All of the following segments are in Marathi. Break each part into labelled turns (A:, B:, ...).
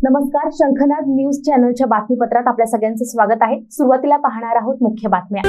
A: नमस्कार, शंखनाद न्यूज चॅनलच्या बातमीपत्रात आपल्या सगळ्यांचं स्वागत आहे। सुरुवातीला पाहणार आहोत मुख्य बातम्या।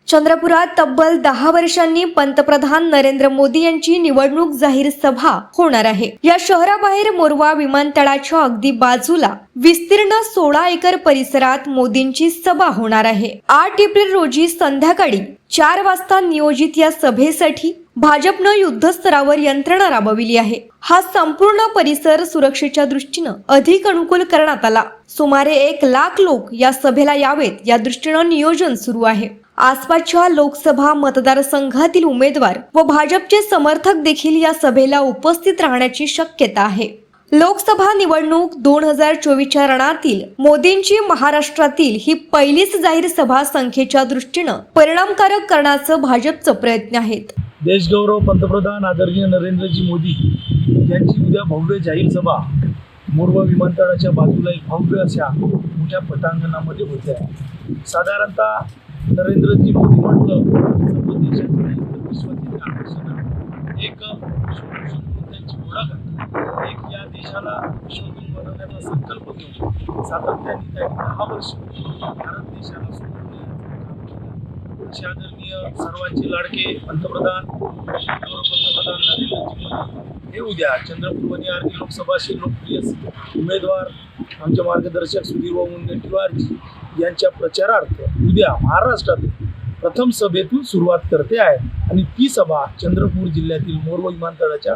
A: चंद्रपुरात तब्बल 10 वर्षांनी पंतप्रधान नरेंद्र मोदी यांची निवडणूक जाहीर सभा होणार आहे। या शहराबाहेर मोरवा विमानतळाच्या अगदी बाजूला विस्तीर्ण 16 एकर परिसरात मोदींची सभा होणार आहे। 8 एप्रिल रोजी संध्याकाळी 4 वाजता नियोजित या सभेसाठी भाजपनं युद्धस्तरावर यंत्रणा राबविली आहे। हा संपूर्ण परिसर सुरक्षेच्या दृष्टीनं अधिक अनुकूल करण्यात आला। सुमारे 1 लाख लोक या सभेला यावेत या दृष्टीनं नियोजन सुरू आहे। आसपासच्या लोकसभा मतदारसंघातील उमेदवार व भाजपचे समर्थक देखील या सभेला उपस्थित राहण्याची शक्यता आहे। लोकसभा निवडणूक 2024च्या रणातील मोदींची महाराष्ट्रातील ही पहिलीच जाहीर सभा संख्येच्या दृष्टीनं परिणामकारक करण्याचं भाजपचं प्रयत्न आहेत।
B: देशगौरव पंतप्रधान आदरणीय नरेंद्रजी मोदी यांची उद्या भव्य जाहीर सभा मोरवा विमानतळाच्या बाजूला एक भव्य अशा मोठ्या पटांगणामध्ये होते आहे। साधारणतः नरेंद्रजी मोदी म्हटलं सर्व देशातील विश्वातील आकर्षण एक त्यांची ओळख एक या देशाला विश्वगुरू बनवण्याचा संकल्प घेऊन सातत्याने त्यांनी 10 वर्ष भारत देशाला असे आदरणीय सर्वांचे लाडके पंतप्रधान नरेंद्रजी मोदी हे उद्या चंद्रपूर वनियारकी लोकसभाशी लोकप्रिय उमेदवार आमचे मार्गदर्शक सुधीरभाऊ मुनगंटीवारजी यांच्या प्रचारार्थ उद्या महाराष्ट्रात प्रथम सभेतून सुरुवात करते आहे आणि ती सभा चंद्रपूर जिल्ह्यातील मोरवा विमानतळाच्या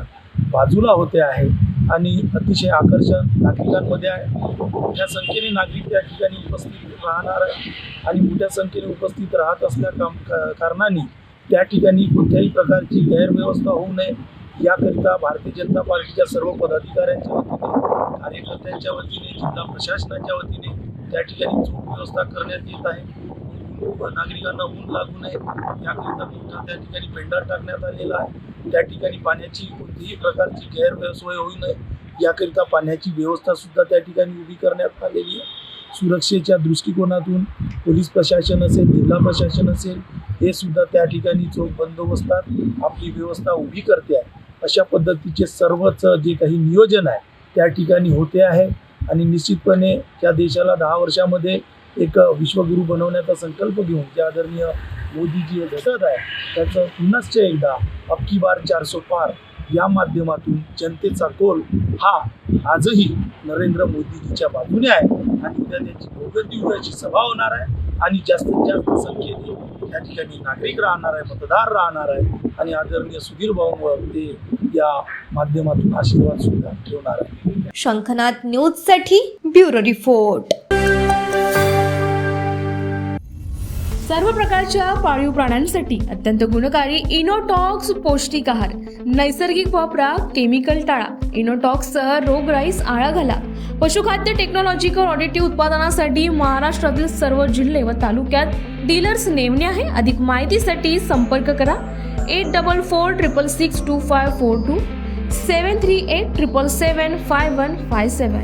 B: बाजूला होते आहे आणि अतिशय आकर्षण नागरिकांमध्ये आहे। मोठ्या संख्येने नागरिक त्या ठिकाणी उपस्थित राहणार आहे आणि मोठ्या संख्येने उपस्थित राहत असल्या कारणाने त्या ठिकाणी कोणत्याही प्रकारची गैरव्यवस्था होऊ नये याकरिता भारतीय जनता पार्टीच्या सर्व पदाधिकाऱ्यांच्या वतीने कार्यकर्त्यांच्या वतीने जिल्हा प्रशासनाच्या वतीने त्या ठिकाणी चोख व्यवस्था करण्यात येत आहे। नागरिकांना ऊन लागू नये याकरिता मोठा त्या ठिकाणी पेंडा टाकण्यात आलेला आहे। त्या ठिकाणी पाण्याची कोणतीही प्रकारची गैरसोय होऊ नये याकरिता पाण्याची व्यवस्था सुद्धा त्या ठिकाणी उभी करण्यात आलेली आहे। सुरक्षेच्या दृष्टिकोनातून पोलीस प्रशासन असेल, जिल्हा प्रशासन असेल, हे सुद्धा त्या ठिकाणी चोख बंदोबस्तात आपली व्यवस्था उभी करते आहे। अशा पद्धतीचे सर्वच जे काही नियोजन आहे त्या ठिकाणी होते आहे आणि निश्चितपणे त्या देशाला 10 वर्षामध्ये एक विश्वगुरू बनवण्याचा संकल्प घेऊन जे आदरणीय मोदीजी झटत आहे त्याचं पुनश्च एकदा अब की बार 400 पार या माध्यमातून जनतेचा कौल हा आजही नरेंद्र मोदीजीच्या बाजूने आहे आणि उद्या त्यांची भव्य दिव्य अशी सभा होणार आहे आणि जास्तीत जास्त संख्येने त्या ठिकाणी नागरिक राहणार आहे, मतदार राहणार आहे आणि आदरणीय सुधीर भाऊंवर ते या माध्यमातून आशीर्वाद सुद्धा ठेवणार आहे।
A: शंखनाद न्यूज साठी ब्युरो रिपोर्ट।
C: सर्व प्रकारच्या पाळीव प्राण्यांसाठी अत्यंत गुणकारी इनोटॉक्स पौष्टिक आहार नैसर्गिक वापरा, केमिकल टाळा। इनोटॉक्ससह रोगराईस आळा घाला। पशुखाद्य टेक्नॉलॉजिकल ऑडिटिव्ह उत्पादनासाठी महाराष्ट्रातील सर्व जिल्हे व तालुक्यात डीलर्स नेमणे आहे। अधिक माहितीसाठी संपर्क करा 8446625542 738775157।